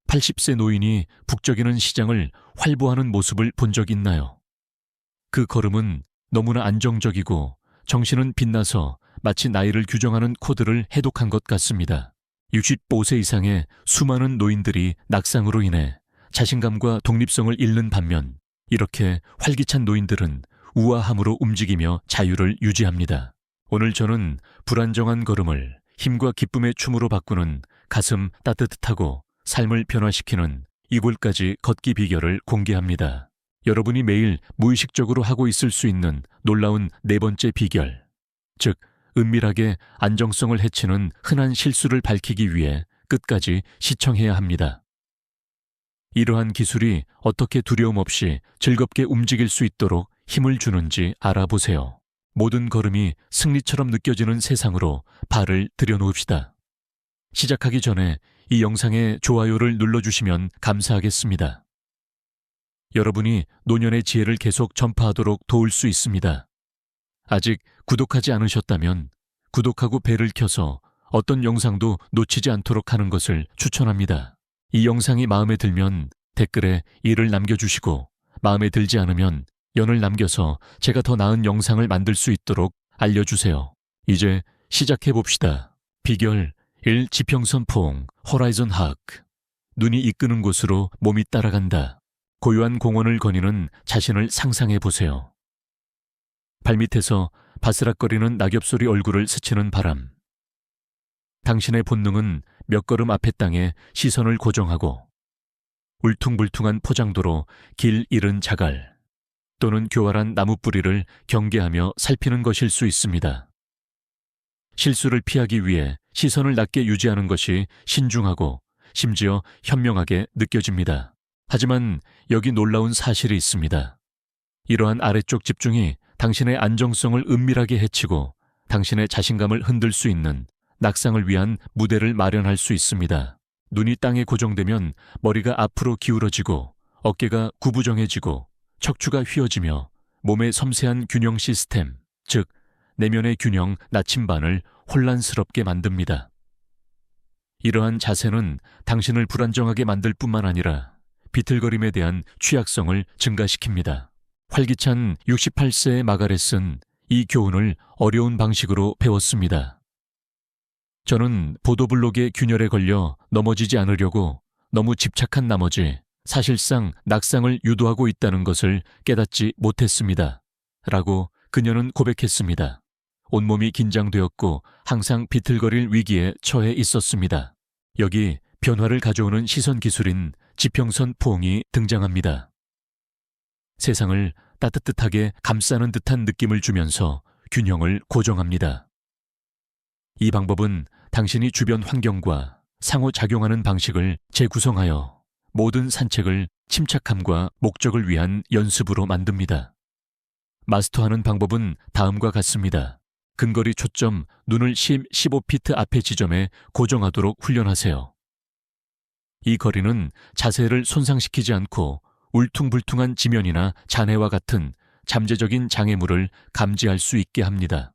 80세 노인이 북적이는 시장을 활보하는 모습을 본 적 있나요? 그 걸음은 너무나 안정적이고 정신은 빛나서 마치 나이를 규정하는 코드를 해독한 것 같습니다. 65세 이상의 수많은 노인들이 낙상으로 인해 자신감과 독립성을 잃는 반면 이렇게 활기찬 노인들은 우아함으로 움직이며 자유를 유지합니다. 오늘 저는 불안정한 걸음을 힘과 기쁨의 춤으로 바꾸는 가슴 따뜻하고 삶을 변화시키는 이골까지 걷기 비결을 공개합니다. 여러분이 매일 무의식적으로 하고 있을 수 있는 놀라운 네 번째 비결, 즉 은밀하게 안정성을 해치는 흔한 실수를 밝히기 위해 끝까지 시청해야 합니다. 이러한 기술이 어떻게 두려움 없이 즐겁게 움직일 수 있도록 힘을 주는지 알아보세요. 모든 걸음이 승리처럼 느껴지는 세상으로 발을 들여놓읍시다. 시작하기 전에 이 영상에 좋아요를 눌러주시면 감사하겠습니다. 여러분이 노년의 지혜를 계속 전파하도록 도울 수 있습니다. 아직 구독하지 않으셨다면 구독하고 벨을 켜서 어떤 영상도 놓치지 않도록 하는 것을 추천합니다. 이 영상이 마음에 들면 댓글에 일을 남겨주시고 마음에 들지 않으면 연을 남겨서 제가 더 나은 영상을 만들 수 있도록 알려주세요. 이제 시작해봅시다. 비결 1. 지평선 포옹, 호라이즌 하크. 눈이 이끄는 곳으로 몸이 따라간다. 고요한 공원을 거니는 자신을 상상해보세요. 발밑에서 바스락거리는 낙엽소리 얼굴을 스치는 바람. 당신의 본능은 몇 걸음 앞의 땅에 시선을 고정하고 울퉁불퉁한 포장도로 길 잃은 자갈 또는 교활한 나무 뿌리를 경계하며 살피는 것일 수 있습니다. 실수를 피하기 위해 시선을 낮게 유지하는 것이 신중하고 심지어 현명하게 느껴집니다. 하지만 여기 놀라운 사실이 있습니다. 이러한 아래쪽 집중이 당신의 안정성을 은밀하게 해치고 당신의 자신감을 흔들 수 있는 낙상을 위한 무대를 마련할 수 있습니다. 눈이 땅에 고정되면 머리가 앞으로 기울어지고 어깨가 구부정해지고 척추가 휘어지며 몸의 섬세한 균형 시스템, 즉 내면의 균형 나침반을 혼란스럽게 만듭니다. 이러한 자세는 당신을 불안정하게 만들 뿐만 아니라 비틀거림에 대한 취약성을 증가시킵니다. 활기찬 68세의 마가렛은 이 교훈을 어려운 방식으로 배웠습니다. 저는 보도블록의 균열에 걸려 넘어지지 않으려고 너무 집착한 나머지 사실상 낙상을 유도하고 있다는 것을 깨닫지 못했습니다. 라고 그녀는 고백했습니다. 온몸이 긴장되었고 항상 비틀거릴 위기에 처해 있었습니다. 여기 변화를 가져오는 시선 기술인 지평선 포옹이 등장합니다. 세상을 따뜻하게 감싸는 듯한 느낌을 주면서 균형을 고정합니다. 이 방법은 당신이 주변 환경과 상호작용하는 방식을 재구성하여 모든 산책을 침착함과 목적을 위한 연습으로 만듭니다. 마스터하는 방법은 다음과 같습니다. 근거리 초점 눈을 15피트 앞의 지점에 고정하도록 훈련하세요. 이 거리는 자세를 손상시키지 않고 울퉁불퉁한 지면이나 잔해와 같은 잠재적인 장애물을 감지할 수 있게 합니다.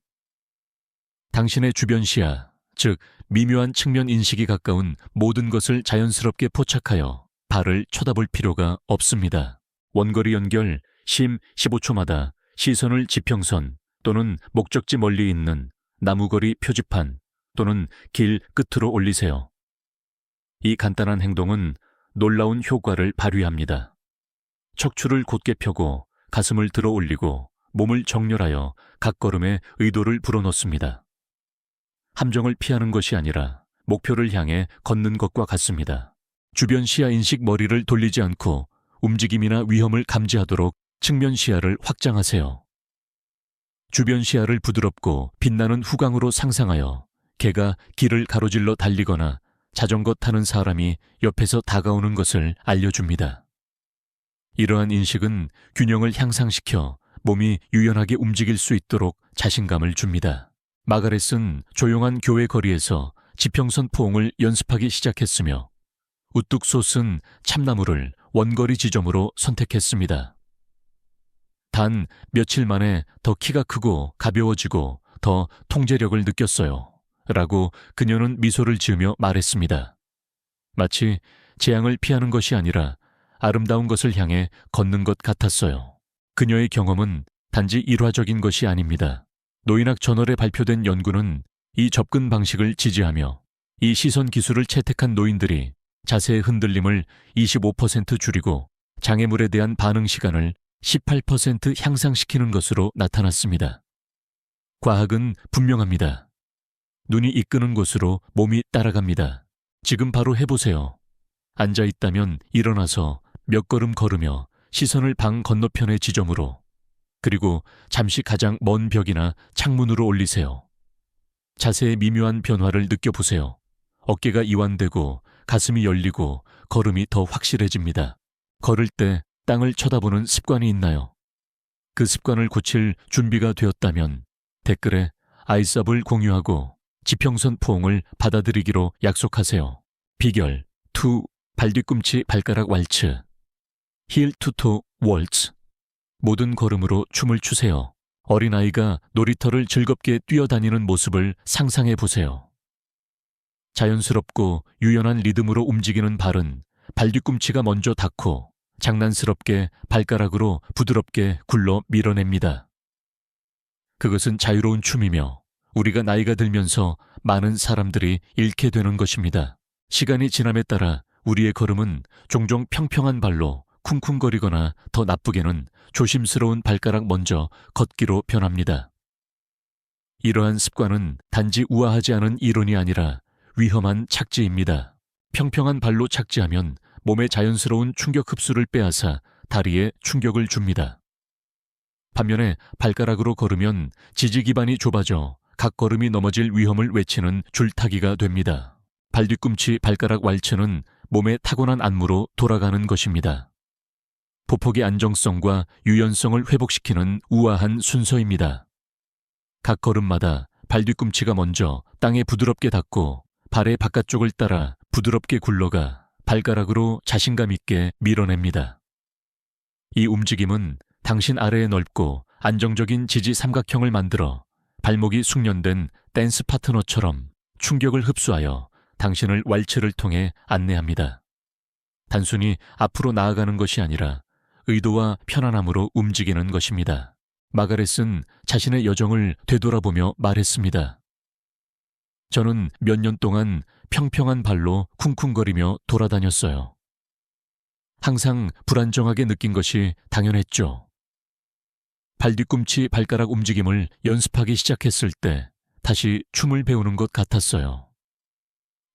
당신의 주변 시야, 즉 미묘한 측면 인식이 가까운 모든 것을 자연스럽게 포착하여 발을 쳐다볼 필요가 없습니다. 원거리 연결 심 15초마다 시선을 지평선 또는 목적지 멀리 있는 나무거리 표지판 또는 길 끝으로 올리세요. 이 간단한 행동은 놀라운 효과를 발휘합니다. 척추를 곧게 펴고 가슴을 들어 올리고 몸을 정렬하여 각 걸음에 의도를 불어넣습니다. 함정을 피하는 것이 아니라 목표를 향해 걷는 것과 같습니다. 주변 시야 인식 머리를 돌리지 않고 움직임이나 위험을 감지하도록 측면 시야를 확장하세요. 주변 시야를 부드럽고 빛나는 후광으로 상상하여 개가 길을 가로질러 달리거나 자전거 타는 사람이 옆에서 다가오는 것을 알려줍니다. 이러한 인식은 균형을 향상시켜 몸이 유연하게 움직일 수 있도록 자신감을 줍니다. 마가렛은 조용한 교회 거리에서 지평선 포옹을 연습하기 시작했으며 우뚝 솟은 참나무를 원거리 지점으로 선택했습니다. 단 며칠 만에 더 키가 크고 가벼워지고 더 통제력을 느꼈어요. 라고 그녀는 미소를 지으며 말했습니다. 마치 재앙을 피하는 것이 아니라 아름다운 것을 향해 걷는 것 같았어요. 그녀의 경험은 단지 일화적인 것이 아닙니다. 노인학 저널에 발표된 연구는 이 접근 방식을 지지하며 이 시선 기술을 채택한 노인들이 자세의 흔들림을 25% 줄이고 장애물에 대한 반응 시간을 18% 향상시키는 것으로 나타났습니다. 과학은 분명합니다. 눈이 이끄는 곳으로 몸이 따라갑니다. 지금 바로 해보세요. 앉아 있다면 일어나서 몇 걸음 걸으며 시선을 방 건너편의 지점으로, 그리고 잠시 가장 먼 벽이나 창문으로 올리세요. 자세의 미묘한 변화를 느껴보세요. 어깨가 이완되고 가슴이 열리고 걸음이 더 확실해집니다. 걸을 때 땅을 쳐다보는 습관이 있나요? 그 습관을 고칠 준비가 되었다면 댓글에 아이삽을 공유하고 지평선 포옹을 받아들이기로 약속하세요. 비결 2. 발뒤꿈치 발가락 왈츠 힐 투토 월츠. 모든 걸음으로 춤을 추세요. 어린아이가 놀이터를 즐겁게 뛰어다니는 모습을 상상해 보세요. 자연스럽고 유연한 리듬으로 움직이는 발은 발뒤꿈치가 먼저 닿고 장난스럽게 발가락으로 부드럽게 굴러 밀어냅니다. 그것은 자유로운 춤이며 우리가 나이가 들면서 많은 사람들이 잃게 되는 것입니다. 시간이 지남에 따라 우리의 걸음은 종종 평평한 발로 쿵쿵거리거나 더 나쁘게는 조심스러운 발가락 먼저 걷기로 변합니다. 이러한 습관은 단지 우아하지 않은 이론이 아니라 위험한 착지입니다. 평평한 발로 착지하면 몸의 자연스러운 충격 흡수를 빼앗아 다리에 충격을 줍니다. 반면에 발가락으로 걸으면 지지 기반이 좁아져 각 걸음이 넘어질 위험을 외치는 줄타기가 됩니다. 발뒤꿈치 발가락 왈츠는 몸의 타고난 안무로 돌아가는 것입니다. 보폭의 안정성과 유연성을 회복시키는 우아한 순서입니다. 각 걸음마다 발뒤꿈치가 먼저 땅에 부드럽게 닿고 발의 바깥쪽을 따라 부드럽게 굴러가 발가락으로 자신감 있게 밀어냅니다. 이 움직임은 당신 아래에 넓고 안정적인 지지 삼각형을 만들어 발목이 숙련된 댄스 파트너처럼 충격을 흡수하여 당신을 왈츠를 통해 안내합니다. 단순히 앞으로 나아가는 것이 아니라 의도와 편안함으로 움직이는 것입니다. 마가렛은 자신의 여정을 되돌아보며 말했습니다. 저는 몇 년 동안 평평한 발로 쿵쿵거리며 돌아다녔어요. 항상 불안정하게 느낀 것이 당연했죠. 발뒤꿈치 발가락 움직임을 연습하기 시작했을 때 다시 춤을 배우는 것 같았어요.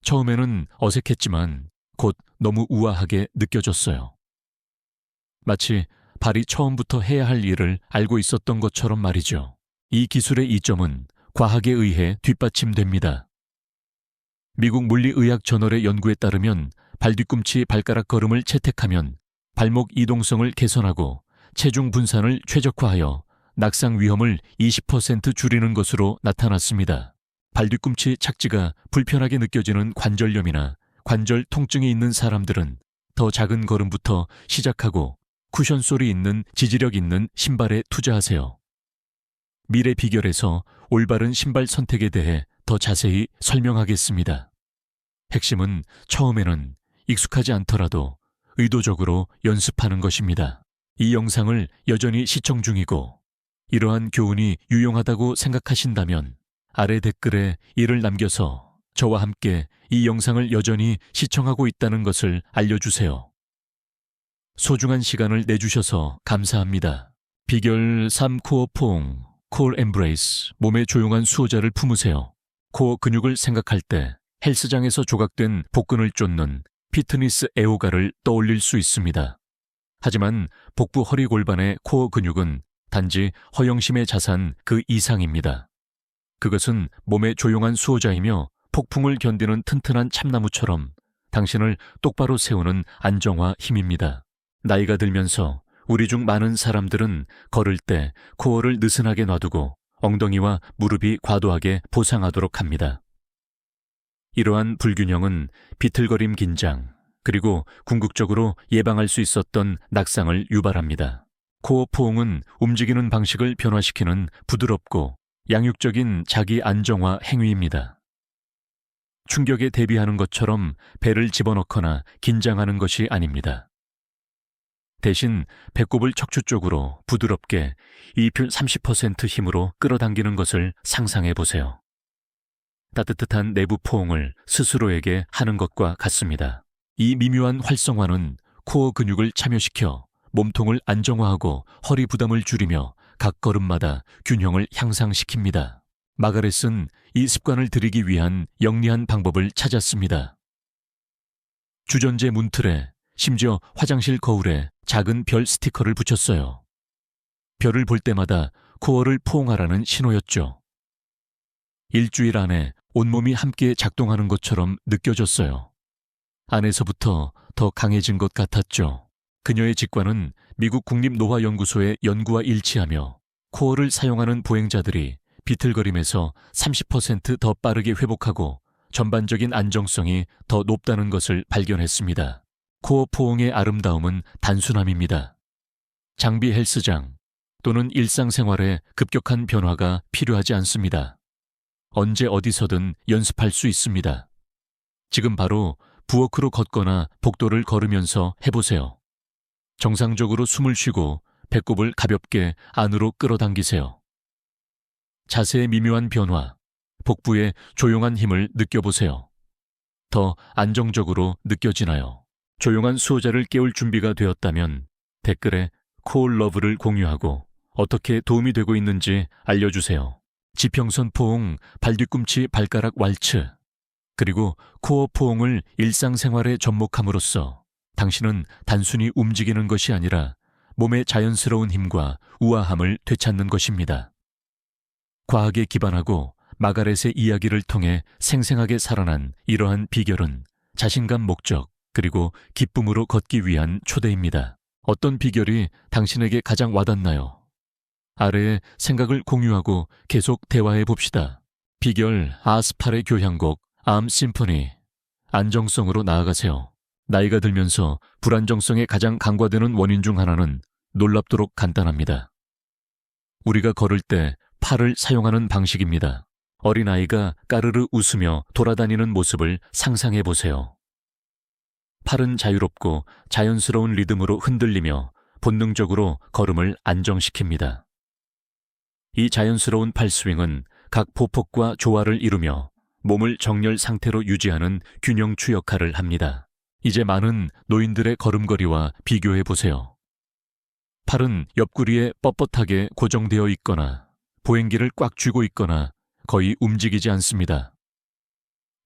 처음에는 어색했지만 곧 너무 우아하게 느껴졌어요. 마치 발이 처음부터 해야 할 일을 알고 있었던 것처럼 말이죠. 이 기술의 이점은 과학에 의해 뒷받침됩니다. 미국 물리의학 저널의 연구에 따르면 발뒤꿈치 발가락 걸음을 채택하면 발목 이동성을 개선하고 체중 분산을 최적화하여 낙상 위험을 20% 줄이는 것으로 나타났습니다. 발뒤꿈치 착지가 불편하게 느껴지는 관절염이나 관절 통증이 있는 사람들은 더 작은 걸음부터 시작하고 쿠션 소리 있는 지지력 있는 신발에 투자하세요. 미래 비결에서 올바른 신발 선택에 대해 더 자세히 설명하겠습니다. 핵심은 처음에는 익숙하지 않더라도 의도적으로 연습하는 것입니다. 이 영상을 여전히 시청 중이고 이러한 교훈이 유용하다고 생각하신다면 아래 댓글에 이를 남겨서 저와 함께 이 영상을 여전히 시청하고 있다는 것을 알려주세요. 소중한 시간을 내주셔서 감사합니다. 비결 3 코어 포옹, 콜 엠브레이스, 몸의 조용한 수호자를 품으세요. 코어 근육을 생각할 때 헬스장에서 조각된 복근을 쫓는 피트니스 애호가를 떠올릴 수 있습니다. 하지만 복부 허리 골반의 코어 근육은 단지 허영심의 자산 그 이상입니다. 그것은 몸의 조용한 수호자이며 폭풍을 견디는 튼튼한 참나무처럼 당신을 똑바로 세우는 안정화 힘입니다. 나이가 들면서 우리 중 많은 사람들은 걸을 때 코어를 느슨하게 놔두고 엉덩이와 무릎이 과도하게 보상하도록 합니다. 이러한 불균형은 비틀거림 긴장, 그리고 궁극적으로 예방할 수 있었던 낙상을 유발합니다. 코어 포옹은 움직이는 방식을 변화시키는 부드럽고 양육적인 자기 안정화 행위입니다. 충격에 대비하는 것처럼 배를 집어넣거나 긴장하는 것이 아닙니다. 대신 배꼽을 척추 쪽으로 부드럽게 2표 30% 힘으로 끌어당기는 것을 상상해 보세요. 따뜻한 내부 포옹을 스스로에게 하는 것과 같습니다. 이 미묘한 활성화는 코어 근육을 참여시켜 몸통을 안정화하고 허리 부담을 줄이며 각 걸음마다 균형을 향상시킵니다. 마가렛은 이 습관을 들이기 위한 영리한 방법을 찾았습니다. 주전제 문틀에, 심지어 화장실 거울에 작은 별 스티커를 붙였어요. 별을 볼 때마다 코어를 포옹하라는 신호였죠. 일주일 안에 온몸이 함께 작동하는 것처럼 느껴졌어요. 안에서부터 더 강해진 것 같았죠. 그녀의 직관은 미국 국립노화연구소의 연구와 일치하며 코어를 사용하는 보행자들이 비틀거림에서 30% 더 빠르게 회복하고 전반적인 안정성이 더 높다는 것을 발견했습니다. 코어 포옹의 아름다움은 단순함입니다. 장비 헬스장 또는 일상생활에 급격한 변화가 필요하지 않습니다. 언제 어디서든 연습할 수 있습니다. 지금 바로 부워크로 걷거나 복도를 걸으면서 해보세요. 정상적으로 숨을 쉬고 배꼽을 가볍게 안으로 끌어당기세요. 자세의 미묘한 변화, 복부의 조용한 힘을 느껴보세요. 더 안정적으로 느껴지나요? 조용한 수호자를 깨울 준비가 되었다면 댓글에 코어 러브를 공유하고 어떻게 도움이 되고 있는지 알려주세요. 지평선 포옹, 발뒤꿈치 발가락 왈츠, 그리고 코어 포옹을 일상생활에 접목함으로써 당신은 단순히 움직이는 것이 아니라 몸의 자연스러운 힘과 우아함을 되찾는 것입니다. 과학에 기반하고 마가렛의 이야기를 통해 생생하게 살아난 이러한 비결은 자신감 목적 그리고 기쁨으로 걷기 위한 초대입니다. 어떤 비결이 당신에게 가장 와닿나요? 아래에 생각을 공유하고 계속 대화해 봅시다. 비결 아스팔의 교향곡 암 심포니. 안정성으로 나아가세요. 나이가 들면서 불안정성에 가장 간과되는 원인 중 하나는 놀랍도록 간단합니다. 우리가 걸을 때 팔을 사용하는 방식입니다. 어린아이가 까르르 웃으며 돌아다니는 모습을 상상해 보세요. 팔은 자유롭고 자연스러운 리듬으로 흔들리며 본능적으로 걸음을 안정시킵니다. 이 자연스러운 팔스윙은 각 보폭과 조화를 이루며 몸을 정렬 상태로 유지하는 균형추 역할을 합니다. 이제 많은 노인들의 걸음걸이와 비교해 보세요. 팔은 옆구리에 뻣뻣하게 고정되어 있거나 보행기를 꽉 쥐고 있거나 거의 움직이지 않습니다.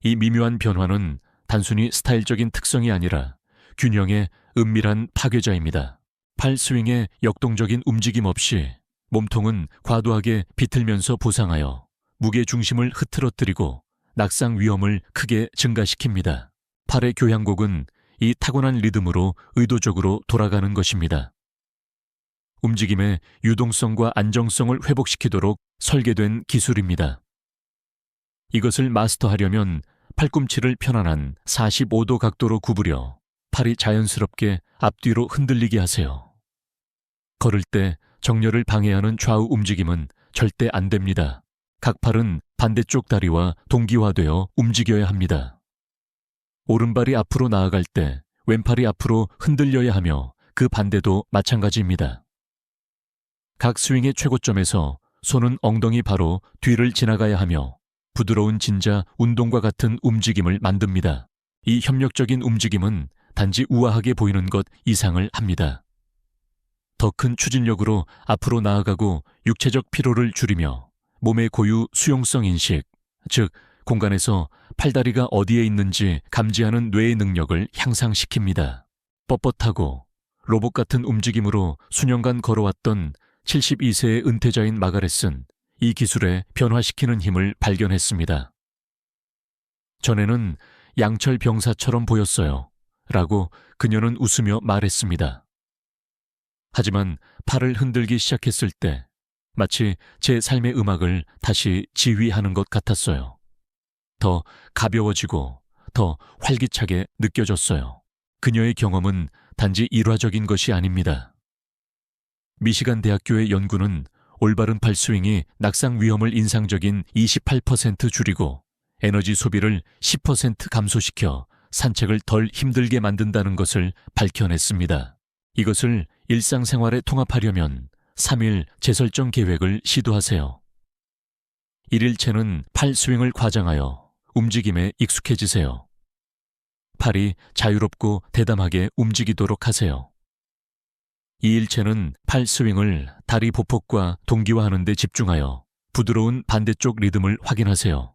이 미묘한 변화는 단순히 스타일적인 특성이 아니라 균형의 은밀한 파괴자입니다. 팔 스윙의 역동적인 움직임 없이 몸통은 과도하게 비틀면서 보상하여 무게 중심을 흐트러뜨리고 낙상 위험을 크게 증가시킵니다. 팔의 교향곡은 이 타고난 리듬으로 의도적으로 돌아가는 것입니다. 움직임의 유동성과 안정성을 회복시키도록 설계된 기술입니다. 이것을 마스터하려면 팔꿈치를 편안한 45도 각도로 구부려 팔이 자연스럽게 앞뒤로 흔들리게 하세요. 걸을 때 정렬을 방해하는 좌우 움직임은 절대 안 됩니다. 각 팔은 반대쪽 다리와 동기화되어 움직여야 합니다. 오른발이 앞으로 나아갈 때 왼팔이 앞으로 흔들려야 하며 그 반대도 마찬가지입니다. 각 스윙의 최고점에서 손은 엉덩이 바로 뒤를 지나가야 하며 부드러운 진자 운동과 같은 움직임을 만듭니다. 이 협력적인 움직임은 단지 우아하게 보이는 것 이상을 합니다. 더 큰 추진력으로 앞으로 나아가고 육체적 피로를 줄이며 몸의 고유 수용성 인식, 즉 공간에서 팔다리가 어디에 있는지 감지하는 뇌의 능력을 향상시킵니다. 뻣뻣하고 로봇 같은 움직임으로 수년간 걸어왔던 72세의 은퇴자인 마가렛은 이 기술에 변화시키는 힘을 발견했습니다. 전에는 양철 병사처럼 보였어요. 라고 그녀는 웃으며 말했습니다. 하지만 팔을 흔들기 시작했을 때 마치 제 삶의 음악을 다시 지휘하는 것 같았어요. 더 가벼워지고 더 활기차게 느껴졌어요. 그녀의 경험은 단지 일화적인 것이 아닙니다. 미시간 대학교의 연구는 올바른 팔 스윙이 낙상 위험을 인상적인 28% 줄이고 에너지 소비를 10% 감소시켜 산책을 덜 힘들게 만든다는 것을 밝혀냈습니다. 이것을 일상생활에 통합하려면 3일 재설정 계획을 시도하세요. 1일째는 팔 스윙을 과장하여 움직임에 익숙해지세요. 팔이 자유롭고 대담하게 움직이도록 하세요. 2일째는 팔 스윙을 다리 보폭과 동기화하는 데 집중하여 부드러운 반대쪽 리듬을 확인하세요.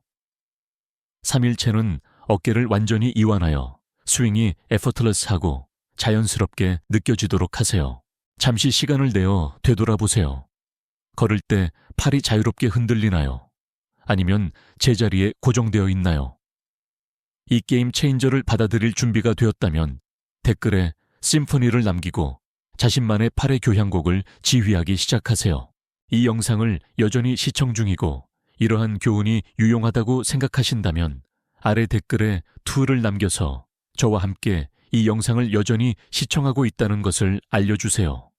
3일째는 어깨를 완전히 이완하여 스윙이 에포틀러스하고 자연스럽게 느껴지도록 하세요. 잠시 시간을 내어 되돌아보세요. 걸을 때 팔이 자유롭게 흔들리나요? 아니면 제자리에 고정되어 있나요? 이 게임 체인저를 받아들일 준비가 되었다면 댓글에 심포니를 남기고 자신만의 팔의 교향곡을 지휘하기 시작하세요. 이 영상을 여전히 시청 중이고 이러한 교훈이 유용하다고 생각하신다면 아래 댓글에 2를 남겨서 저와 함께 이 영상을 여전히 시청하고 있다는 것을 알려주세요.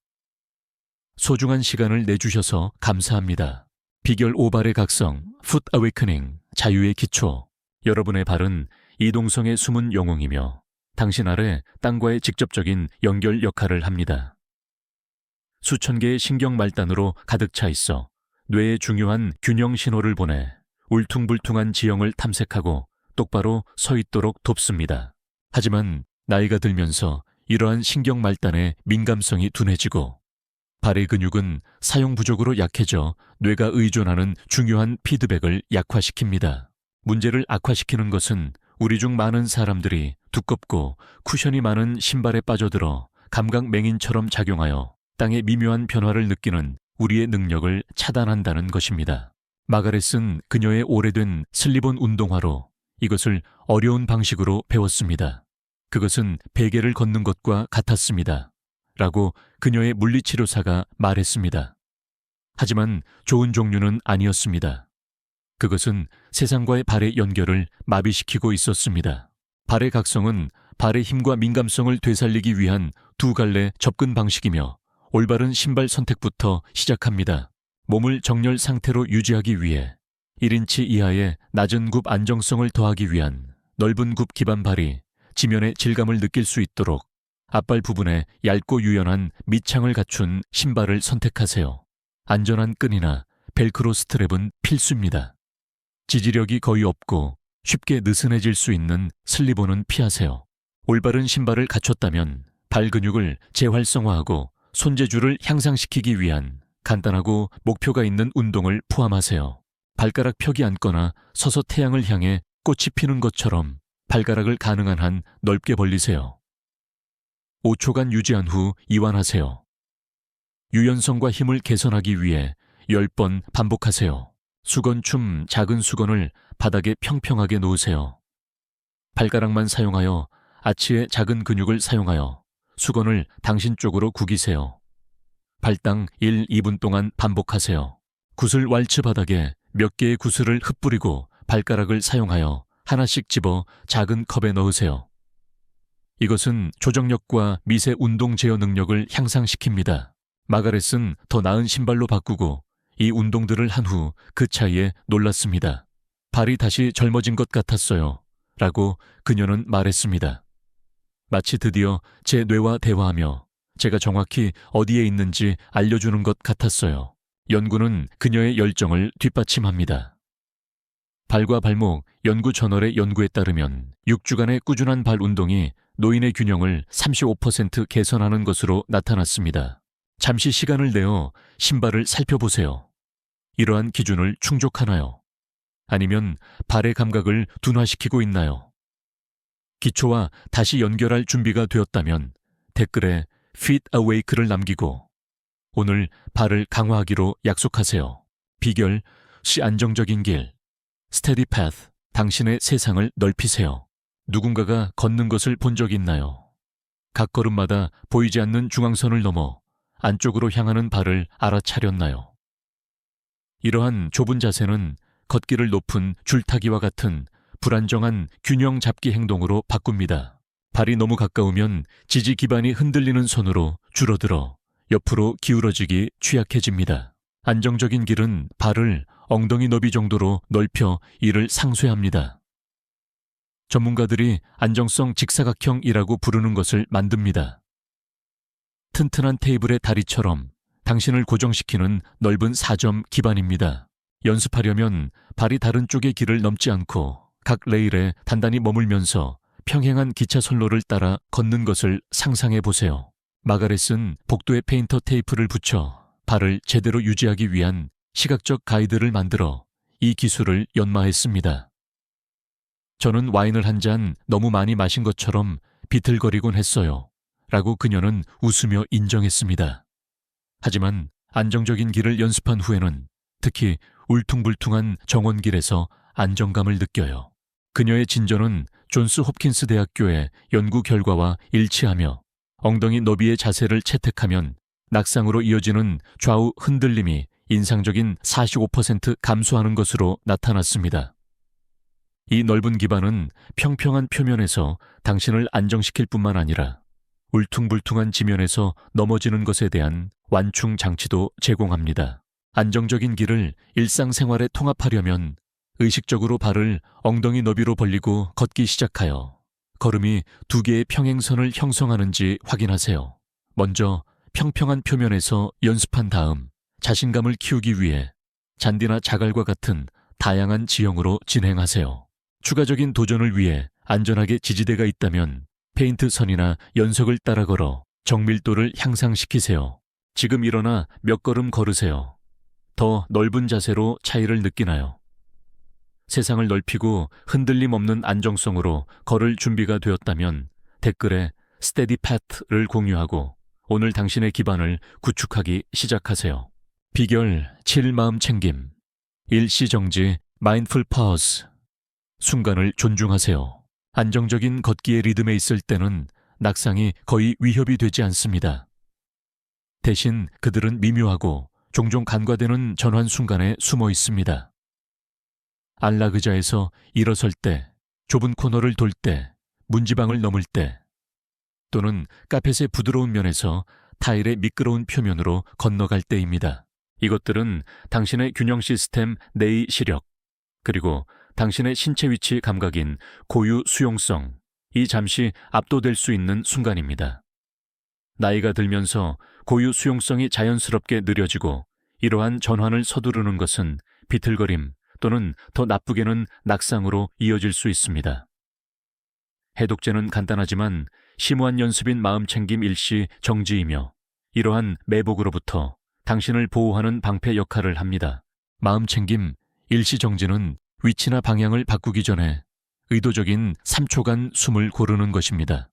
소중한 시간을 내주셔서 감사합니다. 비결 5발의 각성, 풋 어웨이커닝, 자유의 기초. 여러분의 발은 이동성의 숨은 영웅이며 당신 아래 땅과의 직접적인 연결 역할을 합니다. 수천 개의 신경 말단으로 가득 차 있어 뇌에 중요한 균형 신호를 보내 울퉁불퉁한 지형을 탐색하고 똑바로 서 있도록 돕습니다. 하지만 나이가 들면서 이러한 신경 말단의 민감성이 둔해지고 발의 근육은 사용 부족으로 약해져 뇌가 의존하는 중요한 피드백을 약화시킵니다. 문제를 악화시키는 것은 우리 중 많은 사람들이 두껍고 쿠션이 많은 신발에 빠져들어 감각맹인처럼 작용하여 땅의 미묘한 변화를 느끼는 우리의 능력을 차단한다는 것입니다. 마가렛은 그녀의 오래된 슬립온 운동화로 이것을 어려운 방식으로 배웠습니다. 그것은 베개를 걷는 것과 같았습니다. 라고 그녀의 물리치료사가 말했습니다. 하지만 좋은 종류는 아니었습니다. 그것은 세상과의 발의 연결을 마비시키고 있었습니다. 발의 각성은 발의 힘과 민감성을 되살리기 위한 두 갈래 접근 방식이며 올바른 신발 선택부터 시작합니다. 몸을 정렬 상태로 유지하기 위해 1인치 이하의 낮은 굽 안정성을 더하기 위한 넓은 굽 기반 발이 지면의 질감을 느낄 수 있도록 앞발 부분에 얇고 유연한 밑창을 갖춘 신발을 선택하세요. 안전한 끈이나 벨크로 스트랩은 필수입니다. 지지력이 거의 없고 쉽게 느슨해질 수 있는 슬리본은 피하세요. 올바른 신발을 갖췄다면 발 근육을 재활성화하고 손재주를 향상시키기 위한 간단하고 목표가 있는 운동을 포함하세요. 발가락 펴기 앉거나 서서 태양을 향해 꽃이 피는 것처럼 발가락을 가능한 한 넓게 벌리세요. 5초간 유지한 후 이완하세요. 유연성과 힘을 개선하기 위해 10번 반복하세요. 수건춤 작은 수건을 바닥에 평평하게 놓으세요. 발가락만 사용하여 아치의 작은 근육을 사용하여 수건을 당신 쪽으로 구기세요. 발당 1, 2분 동안 반복하세요. 구슬 왈츠 바닥에 몇 개의 구슬을 흩뿌리고 발가락을 사용하여 하나씩 집어 작은 컵에 넣으세요. 이것은 조정력과 미세 운동 제어 능력을 향상시킵니다. 마가렛은 더 나은 신발로 바꾸고 이 운동들을 한 후 그 차이에 놀랐습니다. 발이 다시 젊어진 것 같았어요. 라고 그녀는 말했습니다. 마치 드디어 제 뇌와 대화하며 제가 정확히 어디에 있는지 알려주는 것 같았어요. 연구는 그녀의 열정을 뒷받침합니다. 발과 발목 연구 저널의 연구에 따르면 6주간의 꾸준한 발 운동이 노인의 균형을 35% 개선하는 것으로 나타났습니다. 잠시 시간을 내어 신발을 살펴보세요. 이러한 기준을 충족하나요? 아니면 발의 감각을 둔화시키고 있나요? 기초와 다시 연결할 준비가 되었다면 댓글에 Fit Awake를 남기고 오늘 발을 강화하기로 약속하세요. 비결, 시 안정적인 길, Steady Path, 당신의 세상을 넓히세요. 누군가가 걷는 것을 본 적 있나요? 각 걸음마다 보이지 않는 중앙선을 넘어 안쪽으로 향하는 발을 알아차렸나요? 이러한 좁은 자세는 걷기를 높은 줄타기와 같은 불안정한 균형 잡기 행동으로 바꿉니다. 발이 너무 가까우면 지지 기반이 흔들리는 손으로 줄어들어 옆으로 기울어지기 취약해집니다. 안정적인 길은 발을 엉덩이 너비 정도로 넓혀 이를 상쇄합니다. 전문가들이 안정성 직사각형이라고 부르는 것을 만듭니다. 튼튼한 테이블의 다리처럼 당신을 고정시키는 넓은 4점 기반입니다. 연습하려면 발이 다른 쪽의 길을 넘지 않고 각 레일에 단단히 머물면서 평행한 기차 선로를 따라 걷는 것을 상상해 보세요. 마가렛은 복도에 페인터 테이프를 붙여 발을 제대로 유지하기 위한 시각적 가이드를 만들어 이 기술을 연마했습니다. 저는 와인을 한 잔 너무 많이 마신 것처럼 비틀거리곤 했어요. 라고 그녀는 웃으며 인정했습니다. 하지만 안정적인 길을 연습한 후에는 특히 울퉁불퉁한 정원길에서 안정감을 느껴요. 그녀의 진전은 존스 홉킨스 대학교의 연구 결과와 일치하며 엉덩이 너비의 자세를 채택하면 낙상으로 이어지는 좌우 흔들림이 인상적인 45% 감소하는 것으로 나타났습니다. 이 넓은 기반은 평평한 표면에서 당신을 안정시킬 뿐만 아니라 울퉁불퉁한 지면에서 넘어지는 것에 대한 완충 장치도 제공합니다. 안정적인 길을 일상생활에 통합하려면 의식적으로 발을 엉덩이 너비로 벌리고 걷기 시작하여 걸음이 두 개의 평행선을 형성하는지 확인하세요. 먼저 평평한 표면에서 연습한 다음 자신감을 키우기 위해 잔디나 자갈과 같은 다양한 지형으로 진행하세요. 추가적인 도전을 위해 안전하게 지지대가 있다면 페인트 선이나 연석을 따라 걸어 정밀도를 향상시키세요. 지금 일어나 몇 걸음 걸으세요. 더 넓은 자세로 차이를 느끼나요? 세상을 넓히고 흔들림 없는 안정성으로 걸을 준비가 되었다면 댓글에 스테디 패트를 공유하고 오늘 당신의 기반을 구축하기 시작하세요. 비결 7 마음 챙김. 일시정지 마인드풀 파우즈. 순간을 존중하세요. 안정적인 걷기의 리듬에 있을 때는 낙상이 거의 위협이 되지 않습니다. 대신 그들은 미묘하고 종종 간과되는 전환 순간에 숨어 있습니다. 안락의자에서 일어설 때, 좁은 코너를 돌 때, 문지방을 넘을 때, 또는 카펫의 부드러운 면에서 타일의 미끄러운 표면으로 건너갈 때입니다. 이것들은 당신의 균형 시스템 내의 시력, 그리고 당신의 신체 위치 감각인 고유 수용성, 이 잠시 압도될 수 있는 순간입니다. 나이가 들면서 고유 수용성이 자연스럽게 느려지고 이러한 전환을 서두르는 것은 비틀거림 또는 더 나쁘게는 낙상으로 이어질 수 있습니다. 해독제는 간단하지만 심오한 연습인 마음챙김 일시 정지이며 이러한 매복으로부터 당신을 보호하는 방패 역할을 합니다. 마음챙김 일시 정지는 위치나 방향을 바꾸기 전에 의도적인 3초간 숨을 고르는 것입니다.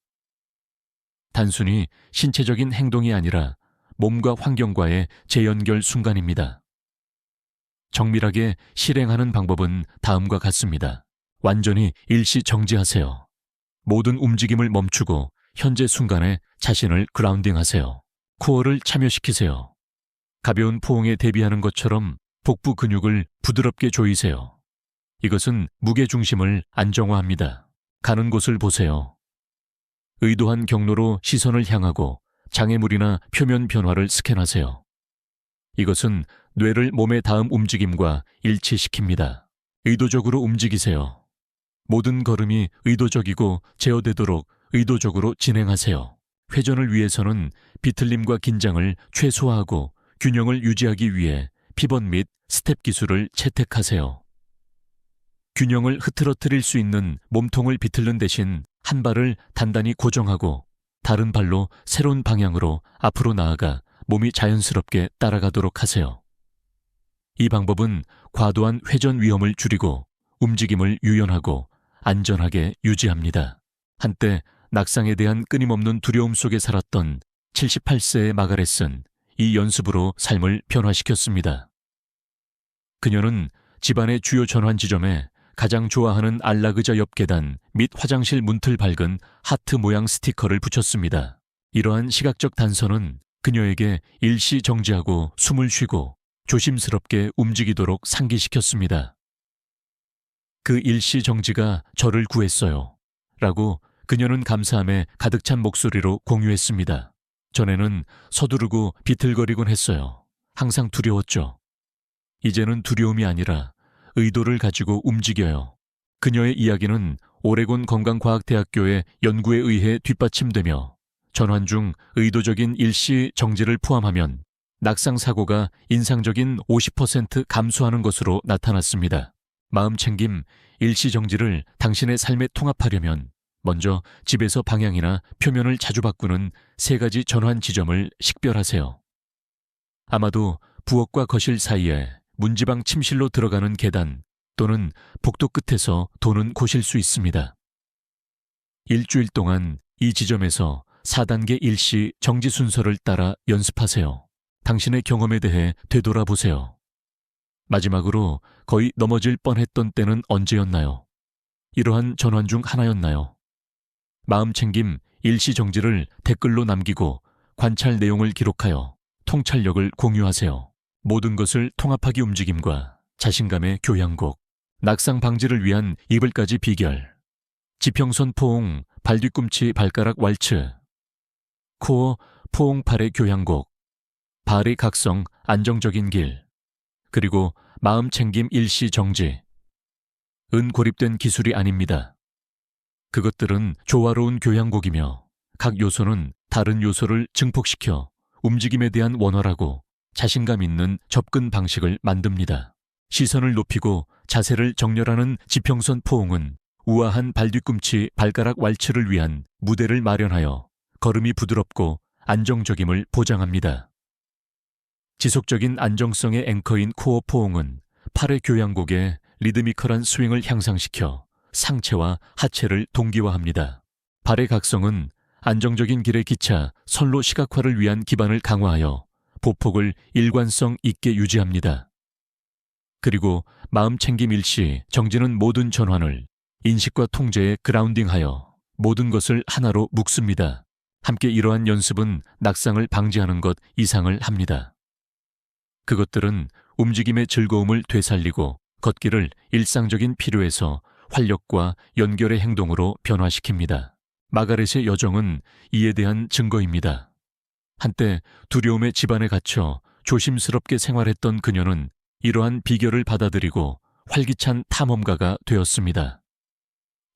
단순히 신체적인 행동이 아니라 몸과 환경과의 재연결 순간입니다. 정밀하게 실행하는 방법은 다음과 같습니다. 완전히 일시 정지하세요. 모든 움직임을 멈추고 현재 순간에 자신을 그라운딩하세요. 코어를 참여시키세요. 가벼운 포옹에 대비하는 것처럼 복부 근육을 부드럽게 조이세요. 이것은 무게중심을 안정화합니다. 가는 곳을 보세요. 의도한 경로로 시선을 향하고 장애물이나 표면 변화를 스캔하세요. 이것은 뇌를 몸의 다음 움직임과 일치시킵니다. 의도적으로 움직이세요. 모든 걸음이 의도적이고 제어되도록 의도적으로 진행하세요. 회전을 위해서는 비틀림과 긴장을 최소화하고 균형을 유지하기 위해 피벗 및 스텝 기술을 채택하세요. 균형을 흐트러뜨릴 수 있는 몸통을 비틀는 대신 한 발을 단단히 고정하고 다른 발로 새로운 방향으로 앞으로 나아가 몸이 자연스럽게 따라가도록 하세요. 이 방법은 과도한 회전 위험을 줄이고 움직임을 유연하고 안전하게 유지합니다. 한때 낙상에 대한 끊임없는 두려움 속에 살았던 78세의 마가렛은 이 연습으로 삶을 변화시켰습니다. 그녀는 집안의 주요 전환 지점에 가장 좋아하는 안락의자 옆 계단 및 화장실 문틀 밝은 하트 모양 스티커를 붙였습니다. 이러한 시각적 단서는 그녀에게 일시 정지하고 숨을 쉬고 조심스럽게 움직이도록 상기시켰습니다. 그 일시 정지가 저를 구했어요. 라고 그녀는 감사함에 가득 찬 목소리로 공유했습니다. 전에는 서두르고 비틀거리곤 했어요. 항상 두려웠죠. 이제는 두려움이 아니라 의도를 가지고 움직여요. 그녀의 이야기는 오레곤 건강과학대학교의 연구에 의해 뒷받침되며 전환 중 의도적인 일시 정지를 포함하면 낙상 사고가 인상적인 50% 감소하는 것으로 나타났습니다. 마음챙김 일시 정지를 당신의 삶에 통합하려면 먼저 집에서 방향이나 표면을 자주 바꾸는 3가지 전환 지점을 식별하세요. 아마도 부엌과 거실 사이에 문지방 침실로 들어가는 계단 또는 복도 끝에서 도는 곳일 수 있습니다. 일주일 동안 이 지점에서 4단계 일시 정지 순서를 따라 연습하세요. 당신의 경험에 대해 되돌아보세요. 마지막으로 거의 넘어질 뻔했던 때는 언제였나요? 이러한 전환 중 하나였나요? 마음챙김 일시 정지를 댓글로 남기고 관찰 내용을 기록하여 통찰력을 공유하세요. 모든 것을 통합하기 움직임과 자신감의 교양곡, 낙상 방지를 위한 이불까지 비결, 지평선 포옹, 발뒤꿈치 발가락 왈츠, 코어 포옹 팔의 교양곡, 발의 각성 안정적인 길, 그리고 마음챙김 일시 정지. 고립된 기술이 아닙니다. 그것들은 조화로운 교양곡이며 각 요소는 다른 요소를 증폭시켜 움직임에 대한 원활하고 자신감 있는 접근 방식을 만듭니다. 시선을 높이고 자세를 정렬하는 지평선 포옹은 우아한 발뒤꿈치 발가락 왈츠를 위한 무대를 마련하여 걸음이 부드럽고 안정적임을 보장합니다. 지속적인 안정성의 앵커인 코어 포옹은 팔의 교양곡에 리드미컬한 스윙을 향상시켜 상체와 하체를 동기화합니다. 발의 각성은 안정적인 길의 기차 선로 시각화를 위한 기반을 강화하여 보폭을 일관성 있게 유지합니다. 그리고 마음챙김 일시 정지는 모든 전환을 인식과 통제에 그라운딩하여 모든 것을 하나로 묶습니다. 함께 이러한 연습은 낙상을 방지하는 것 이상을 합니다. 그것들은 움직임의 즐거움을 되살리고 걷기를 일상적인 필요에서 활력과 연결의 행동으로 변화시킵니다. 마가렛의 여정은 이에 대한 증거입니다. 한때 두려움의 집안에 갇혀 조심스럽게 생활했던 그녀는 이러한 비결을 받아들이고 활기찬 탐험가가 되었습니다.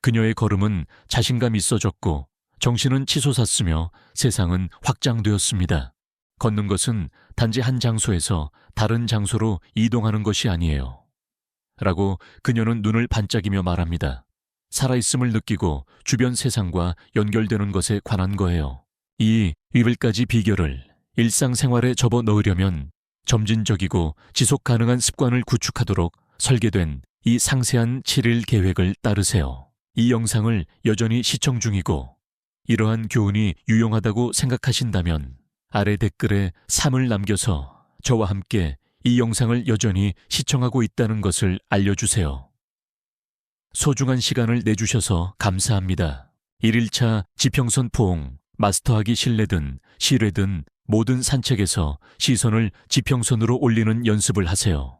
그녀의 걸음은 자신감 있어졌고 정신은 치솟았으며 세상은 확장되었습니다. 걷는 것은 단지 한 장소에서 다른 장소로 이동하는 것이 아니에요. 라고 그녀는 눈을 반짝이며 말합니다. 살아있음을 느끼고 주변 세상과 연결되는 것에 관한 거예요. 이 위블까지 비결을 일상생활에 접어 넣으려면 점진적이고 지속 가능한 습관을 구축하도록 설계된 이 상세한 7일 계획을 따르세요. 이 영상을 여전히 시청 중이고 이러한 교훈이 유용하다고 생각하신다면 아래 댓글에 3을 남겨서 저와 함께 이 영상을 여전히 시청하고 있다는 것을 알려주세요. 소중한 시간을 내주셔서 감사합니다. 1일차 지평선 포옹, 마스터하기 실내든 실외든 모든 산책에서 시선을 지평선으로 올리는 연습을 하세요.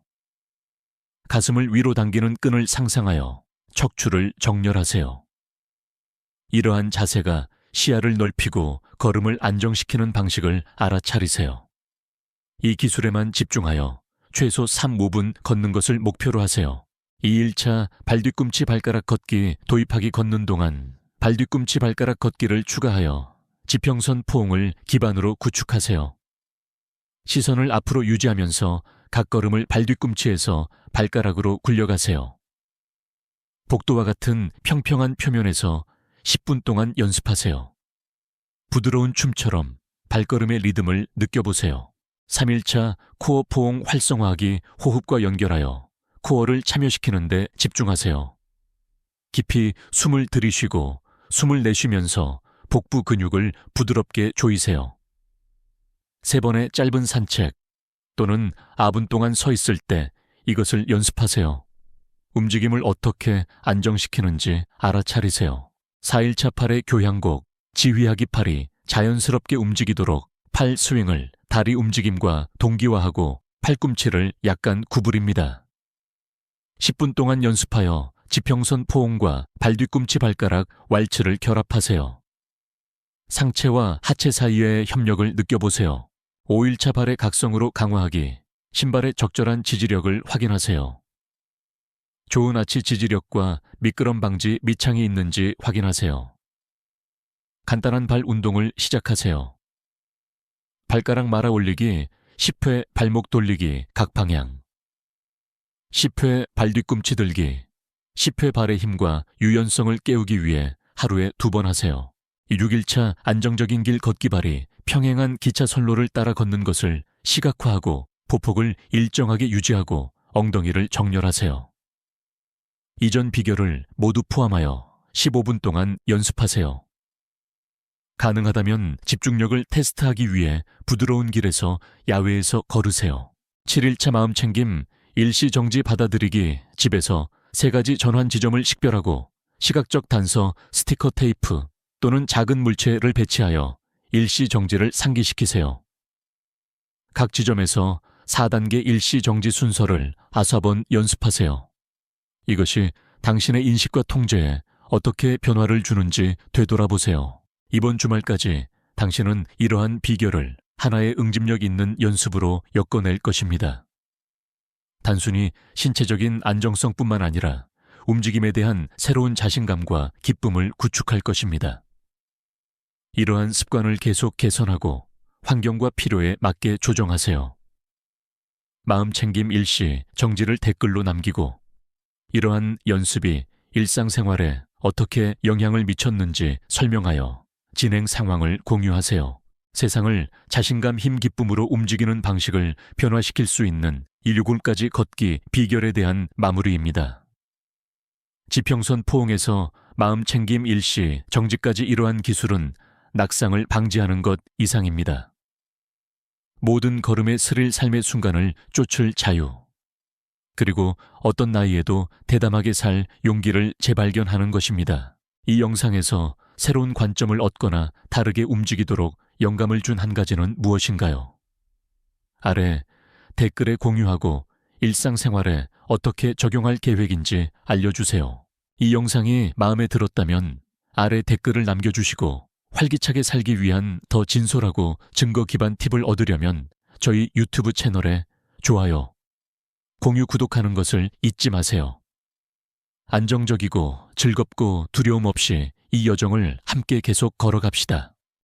가슴을 위로 당기는 끈을 상상하여 척추를 정렬하세요. 이러한 자세가 시야를 넓히고 걸음을 안정시키는 방식을 알아차리세요. 이 기술에만 집중하여 최소 3~5분 걷는 것을 목표로 하세요. 2일차 발뒤꿈치 발가락 걷기 도입하기 걷는 동안 발뒤꿈치 발가락 걷기를 추가하여 지평선 포옹을 기반으로 구축하세요. 시선을 앞으로 유지하면서 각 걸음을 발뒤꿈치에서 발가락으로 굴려가세요. 복도와 같은 평평한 표면에서 10분 동안 연습하세요. 부드러운 춤처럼 발걸음의 리듬을 느껴보세요. 3일차 코어 포옹 활성화하기 호흡과 연결하여 코어를 참여시키는 데 집중하세요. 깊이 숨을 들이쉬고 숨을 내쉬면서 복부 근육을 부드럽게 조이세요. 3번의 짧은 산책 또는 아분 동안 서 있을 때 이것을 연습하세요. 움직임을 어떻게 안정시키는지 알아차리세요. 4일차 팔의 교향곡, 지휘하기 팔이 자연스럽게 움직이도록 팔 스윙을 다리 움직임과 동기화하고 팔꿈치를 약간 구부립니다. 10분 동안 연습하여 지평선 포옹과 발뒤꿈치 발가락 왈츠를 결합하세요. 상체와 하체 사이의 협력을 느껴보세요. 5일차 발의 각성으로 강화하기, 신발의 적절한 지지력을 확인하세요. 좋은 아치 지지력과 미끄럼 방지 밑창이 있는지 확인하세요. 간단한 발 운동을 시작하세요. 발가락 말아 올리기 10회, 발목 돌리기 각 방향. 10회 발 뒤꿈치 들기. 10회 발의 힘과 유연성을 깨우기 위해 하루에 2번 하세요. 6일차 안정적인 길 걷기발이 평행한 기차 선로를 따라 걷는 것을 시각화하고 보폭을 일정하게 유지하고 엉덩이를 정렬하세요. 이전 비결을 모두 포함하여 15분 동안 연습하세요. 가능하다면 집중력을 테스트하기 위해 부드러운 길에서 야외에서 걸으세요. 7일차 마음챙김 일시정지 받아들이기. 집에서 3가지 전환 지점을 식별하고 시각적 단서, 스티커 테이프 또는 작은 물체를 배치하여 일시정지를 상기시키세요. 각 지점에서 4단계 일시정지 순서를 9번 연습하세요. 이것이 당신의 인식과 통제에 어떻게 변화를 주는지 되돌아보세요. 이번 주말까지 당신은 이러한 비결을 하나의 응집력 있는 연습으로 엮어낼 것입니다. 단순히 신체적인 안정성뿐만 아니라 움직임에 대한 새로운 자신감과 기쁨을 구축할 것입니다. 이러한 습관을 계속 개선하고 환경과 필요에 맞게 조정하세요. 마음챙김 일시 정지를 댓글로 남기고 이러한 연습이 일상생활에 어떻게 영향을 미쳤는지 설명하여 진행 상황을 공유하세요. 세상을 자신감, 힘, 기쁨으로 움직이는 방식을 변화시킬 수 있는 165까지 걷기 비결에 대한 마무리입니다. 지평선 포옹에서 마음챙김 일시 정지까지 이러한 기술은 낙상을 방지하는 것 이상입니다. 모든 걸음의 스릴 삶의 순간을 쫓을 자유. 그리고 어떤 나이에도 대담하게 살 용기를 재발견하는 것입니다. 이 영상에서 새로운 관점을 얻거나 다르게 움직이도록 영감을 준 한 가지는 무엇인가요? 아래 댓글에 공유하고 일상생활에 어떻게 적용할 계획인지 알려주세요. 이 영상이 마음에 들었다면 아래 댓글을 남겨주시고 활기차게 살기 위한 더 진솔하고 증거 기반 팁을 얻으려면 저희 유튜브 채널에 좋아요, 공유, 구독하는 것을 잊지 마세요. 안정적이고 즐겁고 두려움 없이 이 여정을 함께 계속 걸어갑시다.